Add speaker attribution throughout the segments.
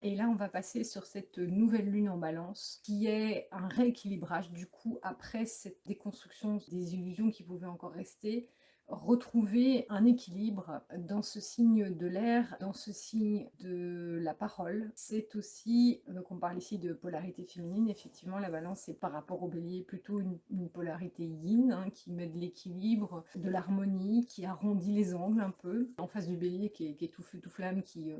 Speaker 1: Et là, on va passer sur cette nouvelle lune en balance, qui est un rééquilibrage du coup, après cette déconstruction des illusions qui pouvaient encore rester, retrouver un équilibre dans ce signe de l'air, dans ce signe de la parole. C'est aussi, donc on parle ici de polarité féminine, effectivement la balance c'est par rapport au bélier plutôt une polarité yin, hein, qui met de l'équilibre, de l'harmonie, qui arrondit les angles un peu, en face du bélier qui est tout feu tout flamme, qui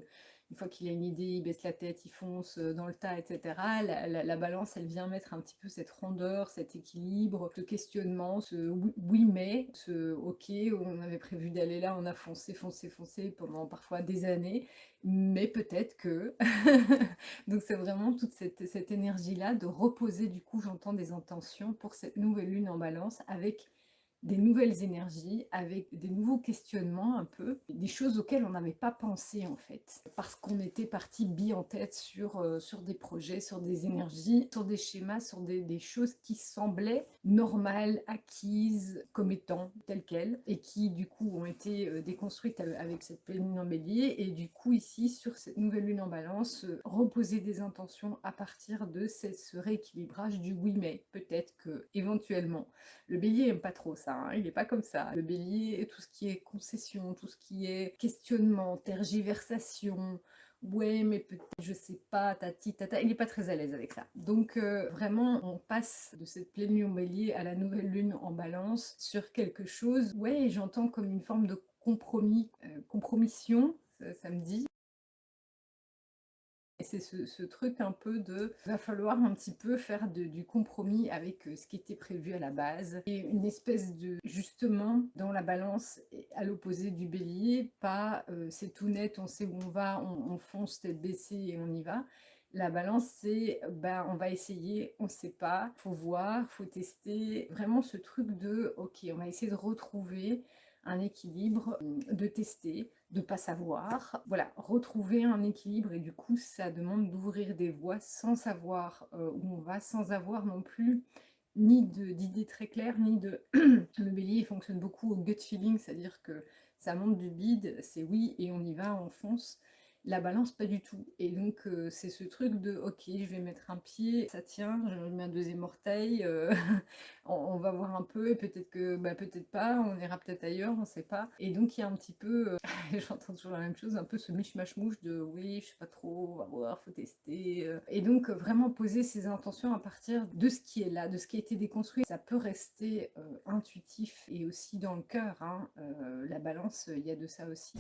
Speaker 1: une fois qu'il a une idée, il baisse la tête, il fonce dans le tas, etc. La balance, elle vient mettre un petit peu cette rondeur, cet équilibre, ce questionnement, ce oui, oui mais, ce ok, on avait prévu d'aller là, on a foncé, foncé, foncé pendant parfois des années, mais peut-être que... Donc c'est vraiment toute cette énergie-là de reposer, du coup j'entends des intentions pour cette nouvelle lune en balance avec des nouvelles énergies, avec des nouveaux questionnements un peu, des choses auxquelles on n'avait pas pensé en fait, parce qu'on était parti bille en tête sur des projets, sur des énergies, sur des schémas, sur des choses qui semblaient normales, acquises comme étant telles quelles, et qui du coup ont été déconstruites avec cette pleine lune en bélier, et du coup ici sur cette nouvelle lune en balance, reposer des intentions à partir de ce rééquilibrage du oui mais, peut-être que éventuellement le bélier aime pas trop ça, hein, il n'est pas comme ça. Le bélier, tout ce qui est concession, tout ce qui est questionnement, tergiversation, ouais, mais peut-être, je sais pas, tati, tata, il n'est pas très à l'aise avec ça. Donc vraiment, on passe de cette pleine lune en bélier à la nouvelle lune en balance sur quelque chose, ouais, j'entends comme une forme de compromis, compromission, ça me dit. Et c'est ce truc un peu de va falloir un petit peu faire du compromis avec ce qui était prévu à la base. Et une espèce de justement dans la balance à l'opposé du bélier, pas c'est tout net, on sait où on va, on fonce tête baissée et on y va. La balance, c'est ben, on va essayer, on ne sait pas, faut voir, faut tester. Vraiment ce truc de ok, on va essayer de retrouver un équilibre, de tester, de pas savoir, voilà, retrouver un équilibre, et du coup ça demande d'ouvrir des voies sans savoir où on va, sans avoir non plus ni d'idées très claires, ni de... Le bélier il fonctionne beaucoup au gut feeling, c'est-à-dire que ça monte du bide, c'est oui et on y va, on fonce. La balance pas du tout, et donc c'est ce truc de ok, je vais mettre un pied, ça tient, je mets un deuxième orteil, on va voir un peu, et peut-être que, bah, peut-être pas, on ira peut-être ailleurs, on sait pas. Et donc il y a un petit peu, j'entends toujours la même chose, un peu ce mishmash-mouche de oui, je sais pas trop, on va voir, faut tester. Et donc vraiment poser ses intentions à partir de ce qui est là, de ce qui a été déconstruit. Ça peut rester intuitif et aussi dans le cœur, hein. La balance, il y a de ça aussi.